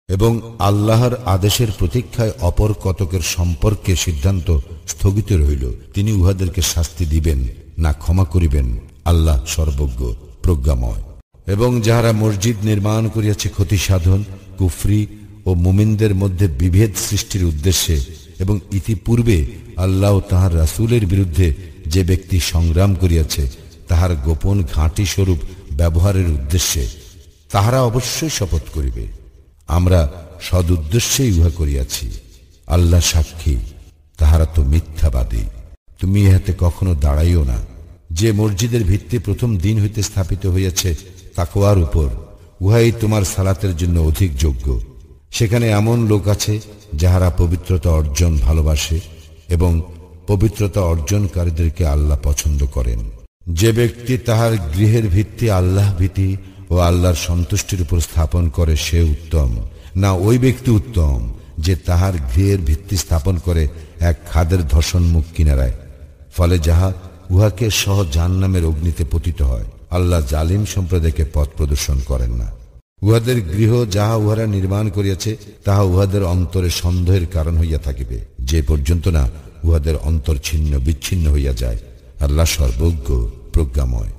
এবং আল্লাহর আদেশের প্রতীক্ষায় অপর কতকের সম্পর্কে সিদ্ধান্ত স্থগিত রইল, তিনি উহাদেরকে শাস্তি দিবেন না ক্ষমা করিবেন, আল্লাহ সর্বজ্ঞ প্রজ্ঞাময়। এবং যাহারা মসজিদ নির্মাণ করিয়াছে ক্ষতি সাধন, কুফরি ও মুমিনদের মধ্যে বিভেদ সৃষ্টির উদ্দেশ্যে, এবং ইতিপূর্বে আল্লাহ ও তাহার রাসূলের বিরুদ্ধে যে ব্যক্তি সংগ্রাম করিয়াছে তাহার গোপন ঘাঁটি স্বরূপ ব্যবহারের উদ্দেশ্যে, তাহারা অবশ্যই শপথ করিবে, আমরা সদুদ্দেশ্যেই উহা করিয়াছি, আল্লাহ সাক্ষী, তাহারা তো মিথ্যাবাদী। তুমি ইহাতে কখনো দাঁড়াইও না, যে মসজিদের ভিত্তি প্রথম দিন হইতে স্থাপিত হইয়াছে তাকওয়ার উপর, উহাই তোমার সালাতের জন্য অধিক যোগ্য। সেখানে এমন লোক আছে যাহারা পবিত্রতা অর্জন ভালোবাসে এবং পবিত্রতা অর্জনকারীদেরকে আল্লাহ পছন্দ করেন। যে ব্যক্তি তাহার গৃহের ভিত্তি আল্লাহ ভীতি ও আল্লাহর সন্তুষ্টির উপর স্থাপন করে সে উত্তম, না ওই ব্যক্তি উত্তম যে তাহার গৃহের ভিত্তি স্থাপন করে এক খাদের ধর্ষণমুখ কিনারায়, ফলে যাহা উহাকে সহ জাহান্নামের অগ্নিতে পতিত হয়। আল্লাহ জালিম সম্প্রদায়কে পথ প্রদর্শন করেন না। উহাদের গৃহ যাহা উহারা নির্মাণ করিয়াছে তাহা উহাদের অন্তরে সন্দেহের কারণ হইয়া থাকিবে, যে পর্যন্ত না উহাদের অন্তর ছিন্ন বিচ্ছিন্ন হইয়া যায়। আল্লাহ সর্বজ্ঞ প্রজ্ঞাময়।